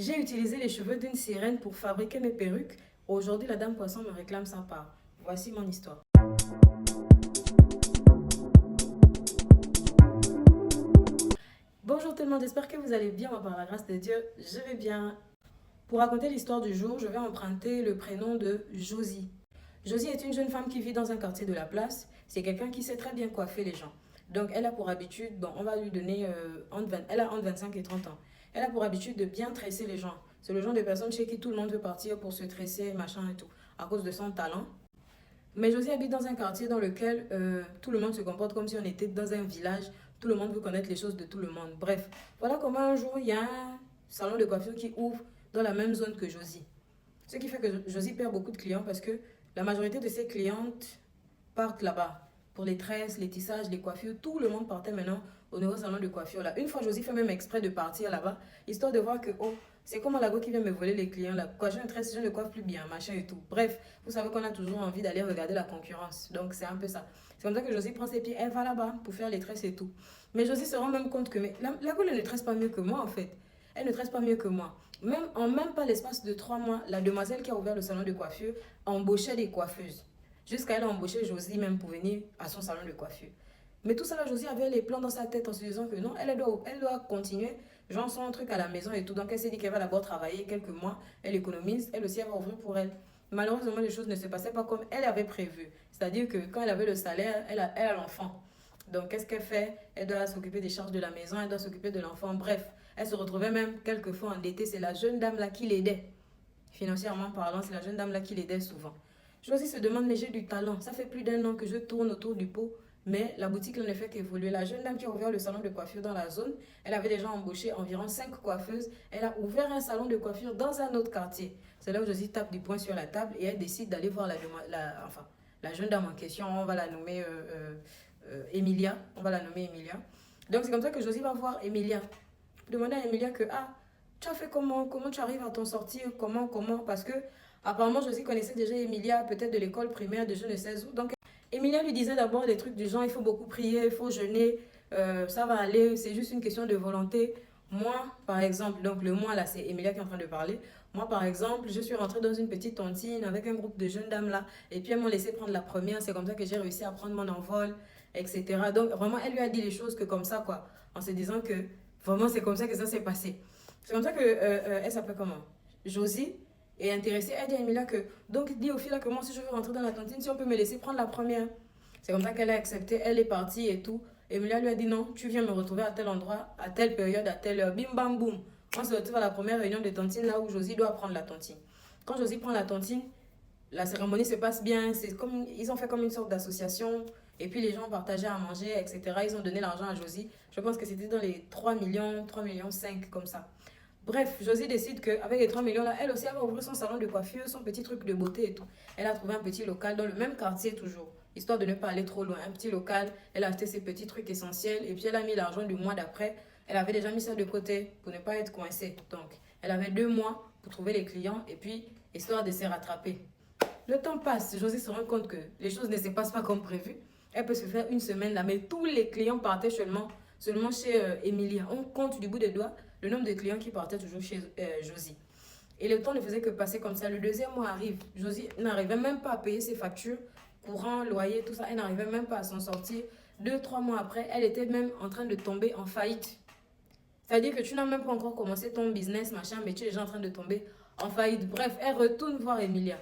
J'ai utilisé les cheveux d'une sirène pour fabriquer mes perruques. Aujourd'hui, la dame poisson me réclame sa part. Voici mon histoire. Bonjour tout le monde, j'espère que vous allez bien. Moi, par la grâce de Dieu, je vais bien. Pour raconter l'histoire du jour, je vais emprunter le prénom de Josie. Josie est une jeune femme qui vit dans un quartier de la place. C'est quelqu'un qui sait très bien coiffer les gens. Donc, elle a pour habitude, bon, on va lui donner, elle a entre 25 et 30 ans. Elle a pour habitude de bien tresser les gens. C'est le genre de personne chez qui tout le monde veut partir pour se tresser, machin et tout, à cause de son talent. Mais Josie habite dans un quartier dans lequel tout le monde se comporte comme si on était dans un village. Tout le monde veut connaître les choses de tout le monde. Bref, voilà comment un jour, il y a un salon de coiffure qui ouvre dans la même zone que Josie. Ce qui fait que Josie perd beaucoup de clients parce que la majorité de ses clientes partent là-bas. Pour les tresses, les tissages, les coiffures, tout le monde partait maintenant au nouveau salon de coiffure là. Une fois, Josie fait même exprès de partir là-bas, histoire de voir que, oh, c'est comme Alago qui vient me voler les clients là. Quand j'ai une tresse, je ne coiffe plus bien, machin et tout. Bref, vous savez qu'on a toujours envie d'aller regarder la concurrence. Donc, c'est un peu ça. C'est comme ça que Josie prend ses pieds, elle va là-bas pour faire les tresses et tout. Mais Josie se rend même compte que mais la elle ne tresse pas mieux que moi en fait. Elle ne tresse pas mieux que moi. Même pas l'espace de 3 mois, la demoiselle qui a ouvert le salon de coiffure embauchait des coiffeuses. Jusqu'à elle a embauché Josie même pour venir à son salon de coiffure. Mais tout ça là, Josie avait les plans dans sa tête en se disant que non, elle doit continuer, genre son truc à la maison et tout. Donc elle s'est dit qu'elle va d'abord travailler quelques mois, elle économise, elle aussi elle va ouvrir pour elle. Malheureusement, les choses ne se passaient pas comme elle avait prévu. C'est-à-dire que quand elle avait le salaire, elle a l'enfant. Donc qu'est-ce qu'elle fait? Elle doit s'occuper des charges de la maison, elle doit s'occuper de l'enfant. Bref, elle se retrouvait même quelquefois endettée. C'est la jeune dame là qui l'aidait. Financièrement parlant, c'est la jeune dame là qui l'aidait souvent. Josie se demande, mais j'ai du talent. Ça fait plus d'un an que je tourne autour du pot, mais la boutique ne fait qu'évoluer. La jeune dame qui a ouvert le salon de coiffure dans la zone, elle avait déjà embauché environ 5 coiffeuses. Elle a ouvert un salon de coiffure dans un autre quartier. C'est là où Josie tape du poing sur la table et elle décide d'aller voir la jeune dame en question. On va la nommer Emilia. On va la nommer Emilia. Donc c'est comme ça que Josie va voir Emilia. Demander à Emilia que, ah, tu as fait comment tu arrives à t'en sortir, comment, parce que apparemment Josie connaissait déjà Emilia, peut-être de l'école primaire, de je ne sais où. Donc Emilia lui disait d'abord des trucs du genre, il faut beaucoup prier, il faut jeûner, ça va aller, c'est juste une question de volonté. Moi, par exemple, donc le moi là, c'est Emilia qui est en train de parler. Moi, par exemple, je suis rentrée dans une petite tontine avec un groupe de jeunes dames là, et puis elles m'ont laissé prendre la première, c'est comme ça que j'ai réussi à prendre mon envol, etc. Donc vraiment, elle lui a dit les choses que comme ça, quoi, en se disant que vraiment c'est comme ça que ça s'est passé. C'est comme ça que, elle s'appelle comment? Josie est intéressée. Elle dit à Emilia que, donc dis au fil là que moi si je veux rentrer dans la tontine, si on peut me laisser prendre la première. C'est comme ça qu'elle a accepté, elle est partie et tout. Emilia lui a dit non, tu viens me retrouver à tel endroit, à telle période, à telle heure, bim bam boum. On se retrouve à la première réunion de tontine là où Josie doit prendre la tontine. Quand Josie prend la tontine, la cérémonie se passe bien, c'est comme, ils ont fait comme une sorte d'association, et puis les gens partageaient à manger, etc. Ils ont donné l'argent à Josie. Je pense que c'était dans les 3 millions, 3 millions 5, comme ça. Bref, Josie décide qu'avec les 3 millions là, elle aussi, elle va ouvrir son salon de coiffure, son petit truc de beauté et tout. Elle a trouvé un petit local dans le même quartier toujours, histoire de ne pas aller trop loin. Un petit local, elle a acheté ses petits trucs essentiels et puis elle a mis l'argent du mois d'après. Elle avait déjà mis ça de côté pour ne pas être coincée. Donc, elle avait 2 mois pour trouver les clients et puis, histoire de se rattraper. Le temps passe, Josie se rend compte que les choses ne se passent pas comme prévu. Elle peut se faire une semaine là, mais tous les clients partaient seulement chez Emilia. On compte du bout des doigts le nombre de clients qui partaient toujours chez Josie. Et le temps ne faisait que passer comme ça. Le deuxième mois arrive. Josie n'arrivait même pas à payer ses factures, courant, loyer, tout ça. Elle n'arrivait même pas à s'en sortir. 2, 3 mois après, elle était même en train de tomber en faillite. C'est-à-dire que tu n'as même pas encore commencé ton business, machin, mais tu es déjà en train de tomber en faillite. Bref, elle retourne voir Emilia.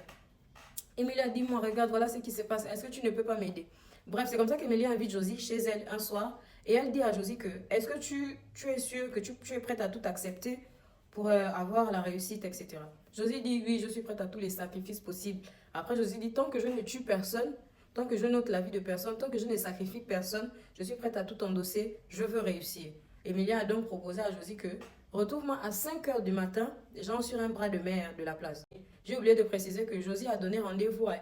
Emilia dit, moi, regarde, voilà ce qui se passe. Est-ce que tu ne peux pas m'aider? Bref, c'est comme ça qu'Emilia invite Josie chez elle un soir. Et elle dit à Josie que, est-ce que tu es sûre que tu es prête à tout accepter pour avoir la réussite, etc. Josie dit, oui, je suis prête à tous les sacrifices possibles. Après, Josie dit, tant que je ne tue personne, tant que je n'ôte la vie de personne, tant que je ne sacrifie personne, je suis prête à tout endosser, je veux réussir. Emilia a donc proposé à Josie que, retrouve-moi à 5 heures du matin, genre sur un bras de mer de la place. J'ai oublié de préciser que Josie a donné rendez-vous à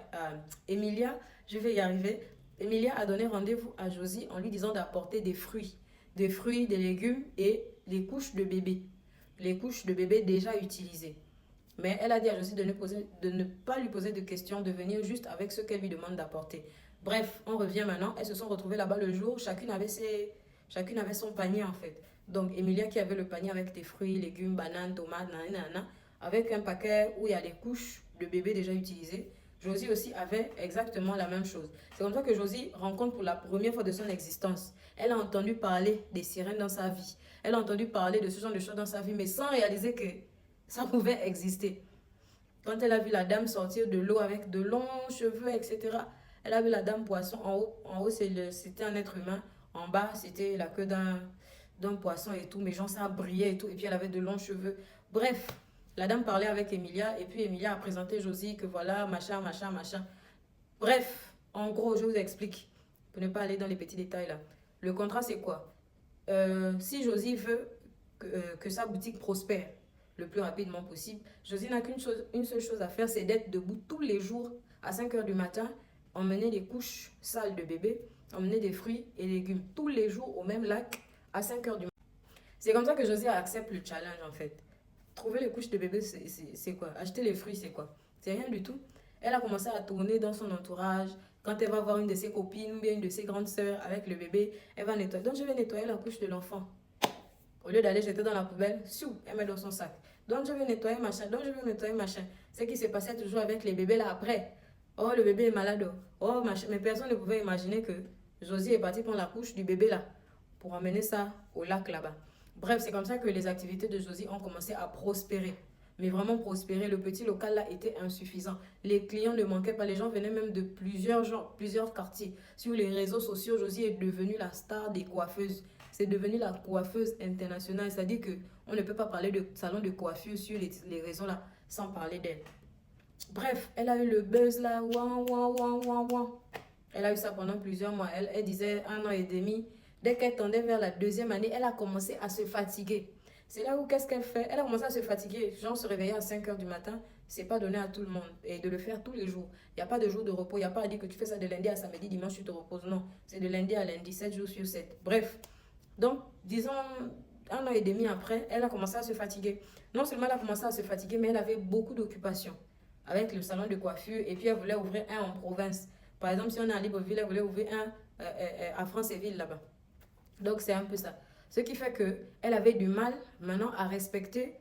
Emilia, je vais y arriver. Emilia a donné rendez-vous à Josie en lui disant d'apporter des fruits, des légumes et les couches de bébé. Les couches de bébé déjà utilisées. Mais elle a dit à Josie de ne pas lui poser de questions, de venir juste avec ce qu'elle lui demande d'apporter. Bref, on revient maintenant. Elles se sont retrouvées là-bas le jour. Chacune avait son panier en fait. Donc, Emilia qui avait le panier avec des fruits, légumes, bananes, tomates, nanana, avec un paquet où il y a les couches de bébé déjà utilisées. Josie aussi avait exactement la même chose. C'est comme ça que Josie rencontre pour la première fois de son existence. Elle a entendu parler des sirènes dans sa vie. Elle a entendu parler de ce genre de choses dans sa vie, mais sans réaliser que ça pouvait exister. Quand elle a vu la dame sortir de l'eau avec de longs cheveux, etc., elle a vu la dame poisson. En haut c'était un être humain. En bas, c'était la queue d'un poisson et tout. Mais genre, ça brillait et tout. Et puis, elle avait de longs cheveux. Bref, la dame parlait avec Emilia. Et puis, Emilia a présenté Josie que voilà, machin, machin, machin. Bref, en gros, je vous explique. Pour ne pas aller dans les petits détails là. Le contrat, c'est quoi? Si Josie veut que sa boutique prospère le plus rapidement possible, Josie n'a une seule chose à faire, c'est d'être debout tous les jours à 5 heures du matin, emmener des couches sales de bébé, emmener des fruits et légumes tous les jours au même lac à 5 heures du matin. C'est comme ça que Josie accepte le challenge en fait. Trouver les couches de bébé, c'est quoi? Acheter les fruits, c'est quoi? C'est rien du tout. Elle a commencé à tourner dans son entourage. Quand elle va voir une de ses copines ou bien une de ses grandes sœurs avec le bébé, elle va nettoyer. Donc, je vais nettoyer la couche de l'enfant. Au lieu d'aller jeter dans la poubelle, elle met dans son sac. Donc, je vais nettoyer machin. Donc, je vais nettoyer machin. Ce qui se passait toujours avec les bébés là après. Oh, le bébé est malade. Oh, machin. Mais personne ne pouvait imaginer que Josie est partie prendre la couche du bébé là pour emmener ça au lac là-bas. Bref, c'est comme ça que les activités de Josie ont commencé à prospérer. Mais vraiment prospérer. Le petit local là était insuffisant. Les clients ne manquaient pas. Les gens venaient même de plusieurs quartiers. Sur les réseaux sociaux, Josie est devenue la star des coiffeuses. C'est devenu la coiffeuse internationale. C'est-à-dire qu'on ne peut pas parler de salon de coiffure sur les réseaux là sans parler d'elle. Bref, elle a eu le buzz là. Ouah, ouah, ouah, ouah, ouah. Elle a eu ça pendant plusieurs mois. Elle disait 1 an et demi. Dès qu'elle tendait vers la deuxième année, elle a commencé à se fatiguer. C'est là où qu'est-ce qu'elle fait? Elle a commencé à se fatiguer. Genre se réveiller à 5 heures du matin, c'est pas donné à tout le monde. Et de le faire tous les jours. Il n'y a pas de jour de repos. Il n'y a pas à dire que tu fais ça de lundi à samedi, dimanche tu te reposes. Non, c'est de lundi à lundi, 7 jours sur 7. Bref, donc disons 1 an et demi après, elle a commencé à se fatiguer. Non seulement elle a commencé à se fatiguer, mais elle avait beaucoup d'occupations avec le salon de coiffure. Et puis elle voulait ouvrir un en province. Par exemple, si on est à Libreville, elle voulait ouvrir un à Franceville là-bas. Donc c'est un peu ça. Ce qui fait qu'elle avait du mal maintenant à respecter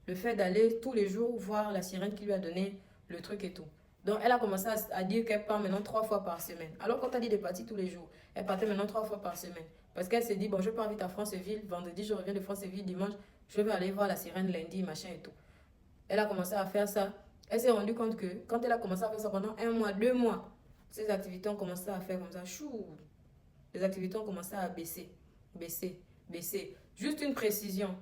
le fait d'aller tous les jours voir la sirène qui lui a donné le truc et tout. Donc elle a commencé à dire qu'elle part maintenant 3 fois par semaine. Alors quand elle dit de partir tous les jours, elle partait maintenant 3 fois par semaine. Parce qu'elle s'est dit, bon, je pars vite à Franceville, vendredi je reviens de Franceville, dimanche, je vais aller voir la sirène lundi, machin et tout. Elle a commencé à faire ça. Elle s'est rendue compte que quand elle a commencé à faire ça pendant 1 mois, 2 mois, ses activités ont commencé à faire comme ça. Chou, les activités ont commencé à baisser, baisser, baisser. Juste une précision.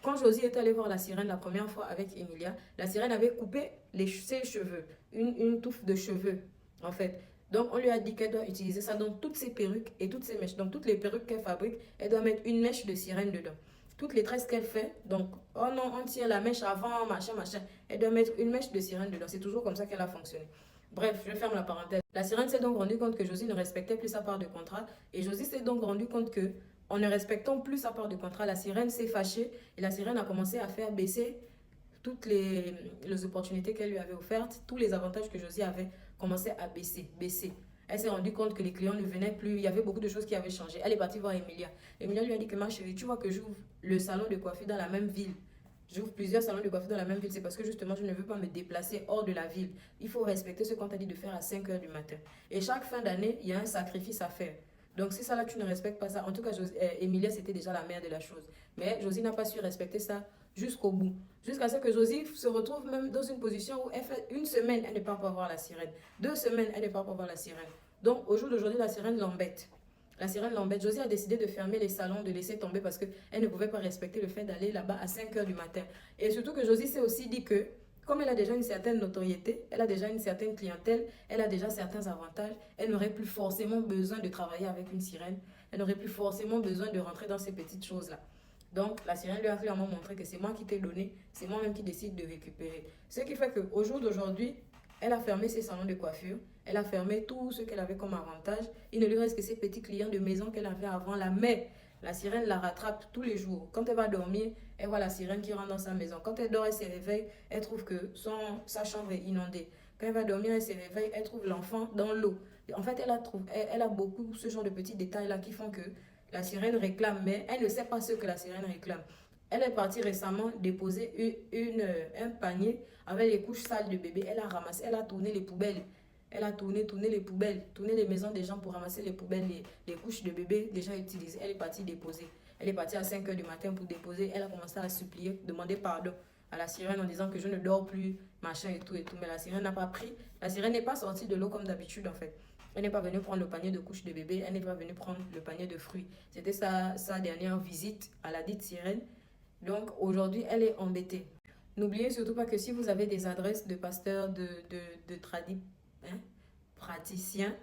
Quand Josie est allée voir la sirène la première fois avec Emilia, la sirène avait coupé ses cheveux, une touffe de cheveux, en fait. Donc, on lui a dit qu'elle doit utiliser ça dans toutes ses perruques et toutes ses mèches. Donc, toutes les perruques qu'elle fabrique, elle doit mettre une mèche de sirène dedans. Toutes les tresses qu'elle fait, donc, oh non, on tire la mèche avant, machin, machin. Elle doit mettre une mèche de sirène dedans. C'est toujours comme ça qu'elle a fonctionné. Bref, je ferme la parenthèse. La sirène s'est donc rendue compte que Josie ne respectait plus sa part de contrat. Et Josie s'est donc rendue compte que, en ne respectant plus sa part de contrat, la sirène s'est fâchée. Et la sirène a commencé à faire baisser toutes les opportunités qu'elle lui avait offertes. Tous les avantages que Josie avait commencé à baisser. Elle s'est rendue compte que les clients ne venaient plus. Il y avait beaucoup de choses qui avaient changé. Elle est partie voir Emilia. Emilia lui a dit que ma chérie, tu vois que j'ouvre le salon de coiffure dans la même ville. J'ouvre plusieurs salons de coiffure dans la même ville. C'est parce que justement, je ne veux pas me déplacer hors de la ville. Il faut respecter ce qu'on t'a dit de faire à 5 heures du matin. Et chaque fin d'année, il y a un sacrifice à faire. Donc, si ça là, tu ne respectes pas ça. En tout cas, Emilia, c'était déjà la mère de la chose. Mais Josie n'a pas su respecter ça jusqu'au bout. Jusqu'à ce que Josie se retrouve même dans une position où elle fait 1 semaine, elle ne part pas voir la sirène. 2 semaines, elle ne part pas voir la sirène. Donc, au jour d'aujourd'hui, la sirène l'embête. La sirène l'embête. Josie a décidé de fermer les salons, de laisser tomber parce qu'elle ne pouvait pas respecter le fait d'aller là-bas à 5 heures du matin. Et surtout que Josie s'est aussi dit que, comme elle a déjà une certaine notoriété, elle a déjà une certaine clientèle, elle a déjà certains avantages, elle n'aurait plus forcément besoin de travailler avec une sirène, elle n'aurait plus forcément besoin de rentrer dans ces petites choses-là. Donc, la sirène lui a clairement montré que c'est moi qui t'ai donné, c'est moi-même qui décide de récupérer. Ce qui fait qu'au jour d'aujourd'hui, elle a fermé ses salons de coiffure, elle a fermé tout ce qu'elle avait comme avantage. Il ne lui reste que ses petits clients de maison qu'elle avait avant là. Mais la sirène la rattrape tous les jours. Quand elle va dormir, elle voit la sirène qui rentre dans sa maison. Quand elle dort, elle se réveille, elle trouve que sa chambre est inondée. Quand elle va dormir, elle se réveille, elle trouve l'enfant dans l'eau. En fait, elle a beaucoup ce genre de petits détails là qui font que La sirène réclame, mais elle ne sait pas ce que la sirène réclame. Elle est partie récemment déposer un panier avec les couches sales de bébé. Elle a ramassé, elle a tourné les poubelles. Elle a tourné les poubelles, tourné les maisons des gens pour ramasser les poubelles, les couches de bébé déjà utilisées. Elle est partie déposer. Elle est partie à 5 h du matin pour déposer. Elle a commencé à supplier, demander pardon à la sirène en disant que je ne dors plus, machin et tout et tout. Mais la sirène n'a pas pris. La sirène n'est pas sortie de l'eau comme d'habitude en fait. Elle n'est pas venue prendre le panier de couches de bébé. Elle n'est pas venue prendre le panier de fruits. C'était sa dernière visite à la dite sirène. Donc aujourd'hui, elle est embêtée. N'oubliez surtout pas que si vous avez des adresses de pasteurs, de hein, praticiens,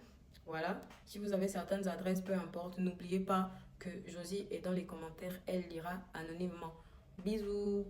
voilà, si vous avez certaines adresses, peu importe, n'oubliez pas que Josie est dans les commentaires, elle lira anonymement. Bisous.